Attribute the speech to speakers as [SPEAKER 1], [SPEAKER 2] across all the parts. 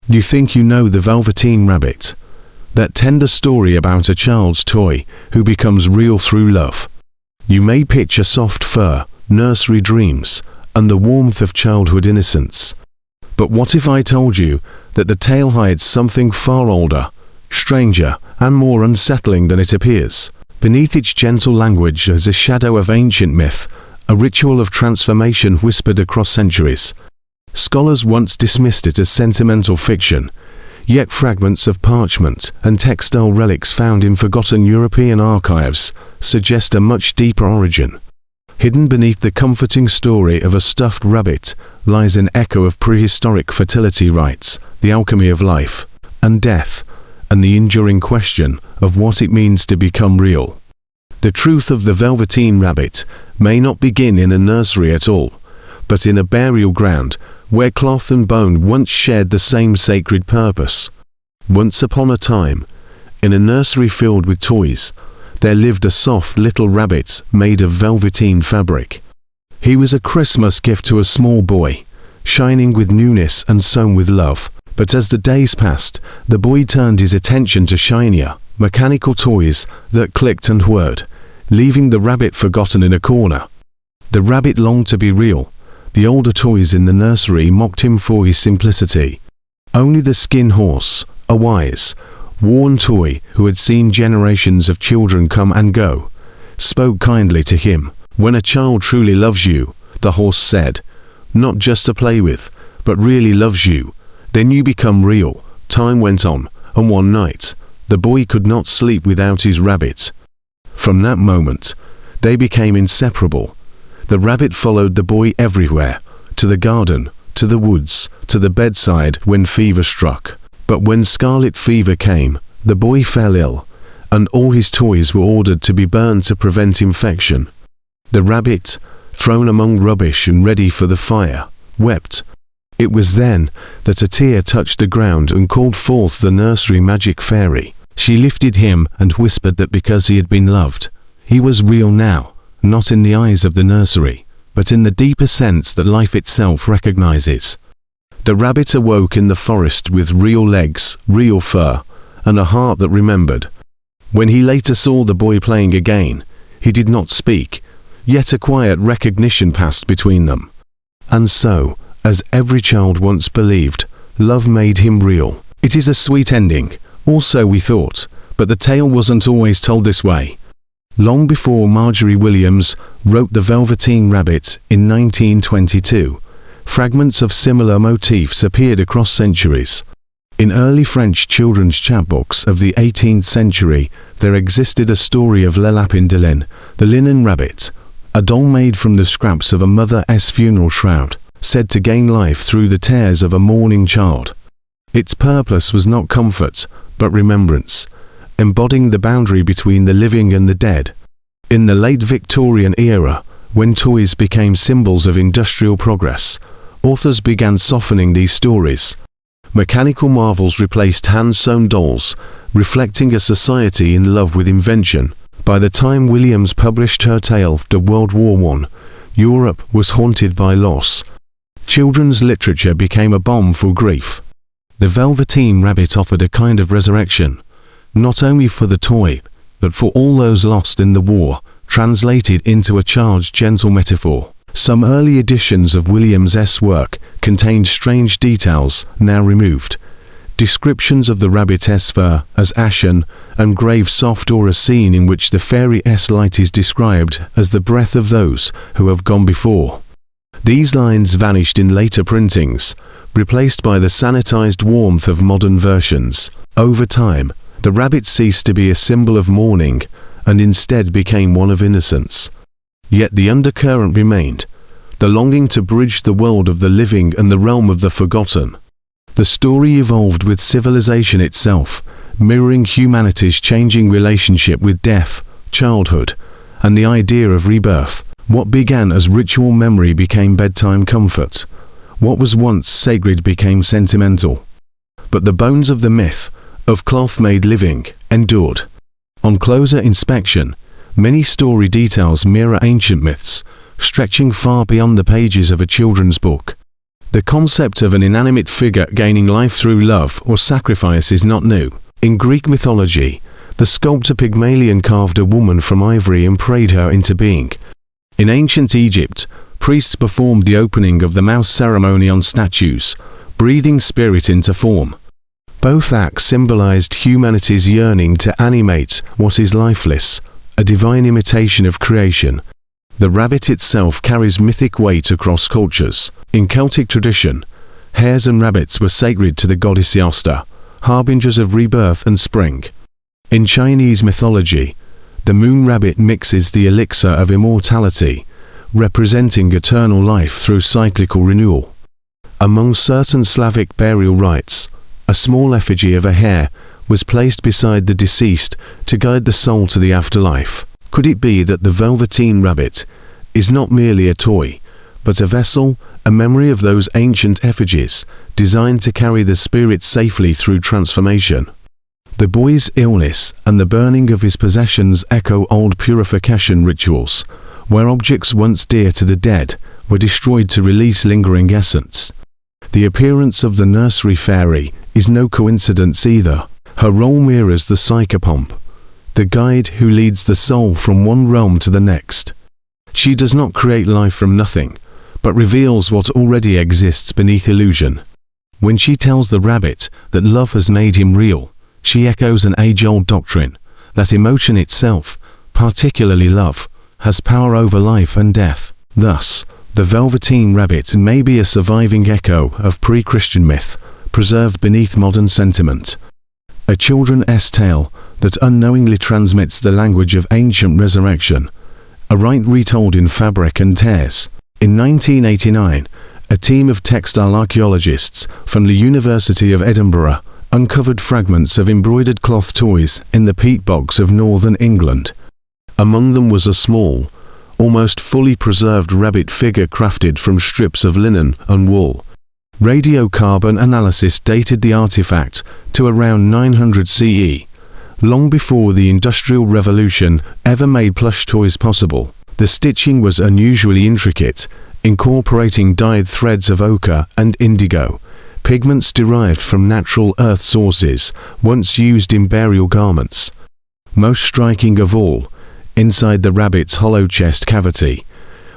[SPEAKER 1] You think you know the Velveteen Rabbit, that tender story about a child's toy who becomes real through love. You may picture soft fur, nursery dreams, and the warmth of childhood innocence. But what if I told you that the tale hides something far older, stranger, and more unsettling than it appears? Beneath its gentle language is a shadow of ancient myth, a ritual of transformation whispered across centuries. Scholars once dismissed it as sentimental fiction, yet fragments of parchment and textile relics found in forgotten European archives suggest a much deeper origin. Hidden beneath the comforting story of a stuffed rabbit lies an echo of prehistoric fertility rites, the alchemy of life and death, and the enduring question of what it means to become real. The truth of the Velveteen Rabbit may not begin in a nursery at all, but in a burial ground where cloth and bone once shared the same sacred purpose. Once upon a time, in a nursery filled with toys, there lived a soft little rabbit made of velveteen fabric. He was a Christmas gift to a small boy, shining with newness and sown with love. But as the days passed, the boy turned his attention to shinier, mechanical toys that clicked and whirred, leaving the rabbit forgotten in a corner. The rabbit longed to be real. The older toys in the nursery mocked him for his simplicity. Only the skin horse, a wise, worn toy who had seen generations of children come and go, spoke kindly to him. "When a child truly loves you," the horse said, "not just to play with, but really loves you, then you become real." Time went on, and one night, the boy could not sleep without his rabbit. From that moment, they became inseparable. The rabbit followed the boy everywhere, to the garden, to the woods, to the bedside when fever struck. But when scarlet fever came, the boy fell ill, and all his toys were ordered to be burned to prevent infection. The rabbit, thrown among rubbish and ready for the fire, wept. It was then that a tear touched the ground and called forth the nursery magic fairy. She lifted him and whispered that because he had been loved, he was real now, not in the eyes of the nursery, but in the deeper sense that life itself recognizes. The rabbit awoke in the forest with real legs, real fur, and a heart that remembered. When he later saw the boy playing again, he did not speak, yet a quiet recognition passed between them. And so, as every child once believed, love made him real. It is a sweet ending, or so we thought, but the tale wasn't always told this way. Long before Marjorie Williams wrote The Velveteen Rabbit in 1922, fragments of similar motifs appeared across centuries. In early French children's chapbooks of the 18th century, there existed a story of Le Lapin de Laine, the linen rabbit, a doll made from the scraps of a mother's funeral shroud, said to gain life through the tears of a mourning child. Its purpose was not comfort, but remembrance, embodying the boundary between the living and the dead. In the late Victorian era, when toys became symbols of industrial progress, authors began softening these stories. Mechanical marvels replaced hand-sewn dolls, reflecting a society in love with invention. By the time Williams published her tale of World War I, Europe was haunted by loss. Children's literature became a balm for grief. The Velveteen Rabbit offered a kind of resurrection, not only for the toy, but for all those lost in the war, translated into a child's gentle metaphor. Some early editions of Williams' work contained strange details now removed. Descriptions of the rabbit's fur as ashen and grave soft, or a scene in which the fairy's light is described as the breath of those who have gone before. These lines vanished in later printings, replaced by the sanitized warmth of modern versions. Over time, the rabbit ceased to be a symbol of mourning and instead became one of innocence. Yet the undercurrent remained, the longing to bridge the world of the living and the realm of the forgotten. The story evolved with civilization itself, mirroring humanity's changing relationship with death, childhood, and the idea of rebirth. What began as ritual memory became bedtime comfort. What was once sacred became sentimental. But the bones of the myth, of cloth made living, endured. On closer inspection, many story details mirror ancient myths, stretching far beyond the pages of a children's book. The concept of an inanimate figure gaining life through love or sacrifice is not new. In Greek mythology, the sculptor Pygmalion carved a woman from ivory and prayed her into being. In ancient Egypt, priests performed the opening of the mouth ceremony on statues, breathing spirit into form. Both acts symbolized humanity's yearning to animate what is lifeless, a divine imitation of creation. The rabbit itself carries mythic weight across cultures. In Celtic tradition, hares and rabbits were sacred to the goddess Eosta, harbingers of rebirth and spring. In Chinese mythology, the moon rabbit mixes the elixir of immortality, representing eternal life through cyclical renewal. Among certain Slavic burial rites, a small effigy of a hare was placed beside the deceased to guide the soul to the afterlife. Could it be that the Velveteen Rabbit is not merely a toy, but a vessel, a memory of those ancient effigies, designed to carry the spirit safely through transformation? The boy's illness and the burning of his possessions echo old purification rituals, where objects once dear to the dead were destroyed to release lingering essence. The appearance of the nursery fairy is no coincidence either. Her role mirrors the psychopomp, the guide who leads the soul from one realm to the next. She does not create life from nothing, but reveals what already exists beneath illusion. When she tells the rabbit that love has made him real, she echoes an age-old doctrine, that emotion itself, particularly love, has power over life and death. Thus, the Velveteen Rabbit may be a surviving echo of pre-Christian myth, preserved beneath modern sentiment. A children's tale that unknowingly transmits the language of ancient resurrection, a rite retold in fabric and tears. In 1989, a team of textile archaeologists from the University of Edinburgh uncovered fragments of embroidered cloth toys in the peat bogs of northern England. Among them was a small, almost fully preserved rabbit figure crafted from strips of linen and wool. Radiocarbon analysis dated the artifact to around 900 CE, long before the Industrial Revolution ever made plush toys possible. The stitching was unusually intricate, incorporating dyed threads of ochre and indigo, pigments derived from natural earth sources once used in burial garments. Most striking of all, inside the rabbit's hollow chest cavity,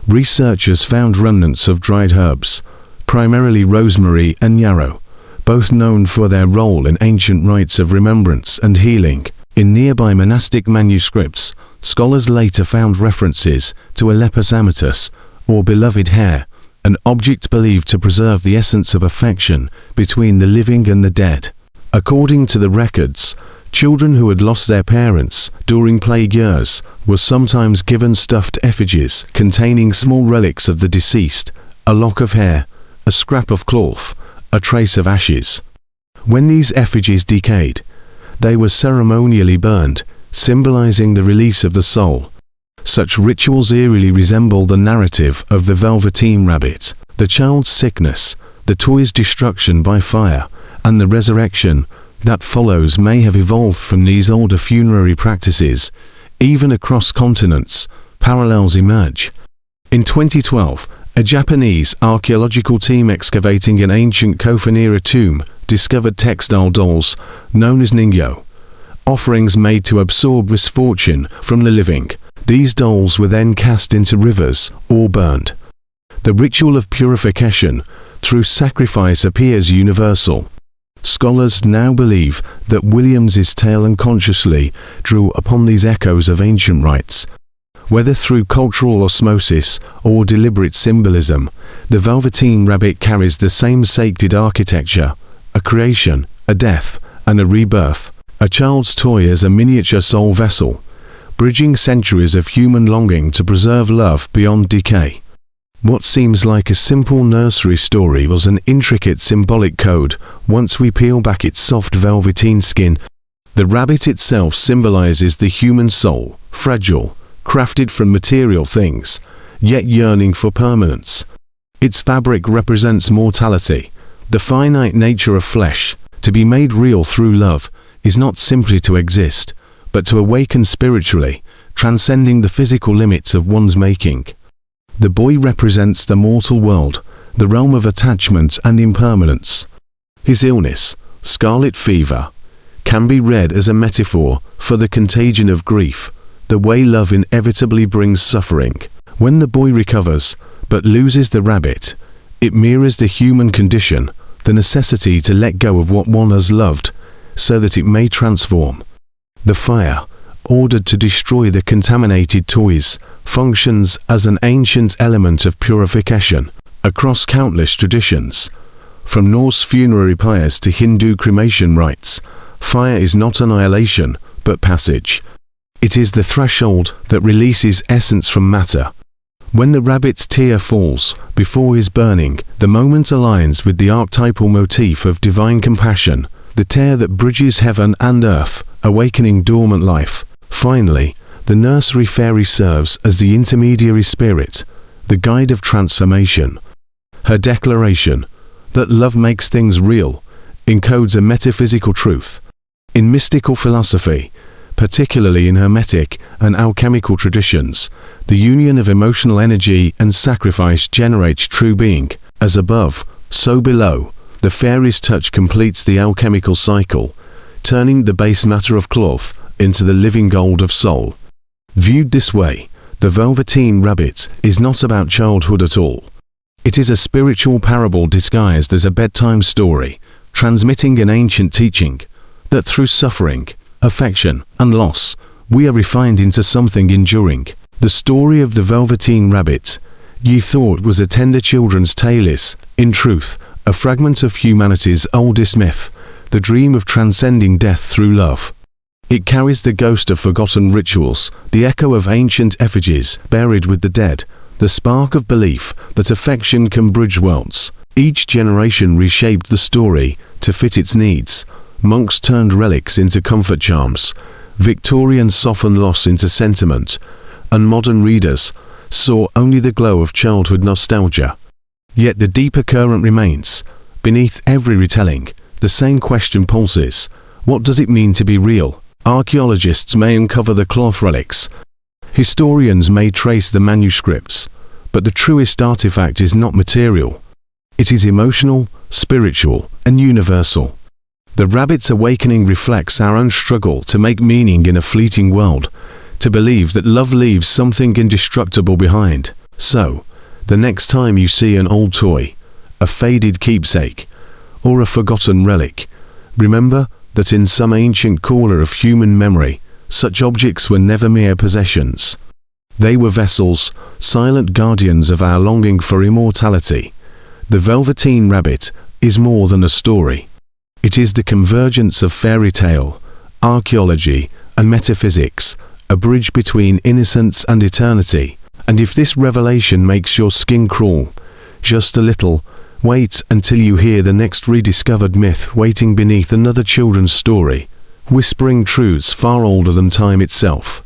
[SPEAKER 1] researchers found remnants of dried herbs, primarily rosemary and yarrow, both known for their role in ancient rites of remembrance and healing. In nearby monastic manuscripts, scholars later found references to a lepus amatus, or beloved hare, an object believed to preserve the essence of affection between the living and the dead. According to the records, children who had lost their parents during plague years were sometimes given stuffed effigies containing small relics of the deceased, a lock of hair, a scrap of cloth, a trace of ashes. When these effigies decayed, they were ceremonially burned, symbolizing the release of the soul. Such rituals eerily resemble the narrative of the Velveteen Rabbit. The child's sickness, the toy's destruction by fire, and the resurrection that follows may have evolved from these older funerary practices. Even across continents, parallels emerge. In 2012, a Japanese archaeological team excavating an ancient Kofun-era tomb discovered textile dolls, known as ningyo, offerings made to absorb misfortune from the living. These dolls were then cast into rivers or burned. The ritual of purification through sacrifice appears universal. Scholars now believe that Williams's tale unconsciously drew upon these echoes of ancient rites. Whether through cultural osmosis or deliberate symbolism, the Velveteen Rabbit carries the same sacred architecture: a creation, a death, and a rebirth. A child's toy as a miniature soul vessel, bridging centuries of human longing to preserve love beyond decay. What seems like a simple nursery story was an intricate symbolic code once we peel back its soft velveteen skin. The rabbit itself symbolizes the human soul, fragile, crafted from material things, yet yearning for permanence. Its fabric represents mortality, the finite nature of flesh. To be made real through love is not simply to exist, but to awaken spiritually, transcending the physical limits of one's making. The boy represents the mortal world, the realm of attachment and impermanence. His illness, scarlet fever, can be read as a metaphor for the contagion of grief, the way love inevitably brings suffering. When the boy recovers, but loses the rabbit, it mirrors the human condition, the necessity to let go of what one has loved, so that it may transform. The fire, ordered to destroy the contaminated toys, functions as an ancient element of purification. Across countless traditions, from Norse funerary pyres to Hindu cremation rites, fire is not annihilation, but passage. It is the threshold that releases essence from matter. When the rabbit's tear falls before his burning, the moment aligns with the archetypal motif of divine compassion, the tear that bridges heaven and earth, awakening dormant life. Finally, the nursery fairy serves as the intermediary spirit, the guide of transformation. Her declaration, that love makes things real, encodes a metaphysical truth. In mystical philosophy, particularly in hermetic and alchemical traditions, the union of emotional energy and sacrifice generates true being. As above, so below, the fairy's touch completes the alchemical cycle, turning the base matter of cloth into the living gold of soul. Viewed this way, the Velveteen Rabbit is not about childhood at all. It is a spiritual parable disguised as a bedtime story, transmitting an ancient teaching, that through suffering, affection, and loss, we are refined into something enduring. The story of the Velveteen Rabbit, ye thought was a tender children's tale, is, in truth, a fragment of humanity's oldest myth, the dream of transcending death through love. It carries the ghost of forgotten rituals, the echo of ancient effigies buried with the dead, the spark of belief that affection can bridge worlds. Each generation reshaped the story to fit its needs. Monks turned relics into comfort charms, Victorians softened loss into sentiment, and modern readers saw only the glow of childhood nostalgia. Yet the deeper current remains. Beneath every retelling, the same question pulses: what does it mean to be real? Archaeologists may uncover the cloth relics. Historians may trace the manuscripts, but the truest artifact is not material. It is emotional, spiritual, and universal. The rabbit's awakening reflects our own struggle to make meaning in a fleeting world, to believe that love leaves something indestructible behind. So, the next time you see an old toy, a faded keepsake, or a forgotten relic, remember that in some ancient corner of human memory, such objects were never mere possessions. They were vessels, silent guardians of our longing for immortality. The Velveteen Rabbit is more than a story. It is the convergence of fairy tale, archaeology, and metaphysics, a bridge between innocence and eternity. And if this revelation makes your skin crawl, just a little, wait until you hear the next rediscovered myth waiting beneath another children's story, whispering truths far older than time itself.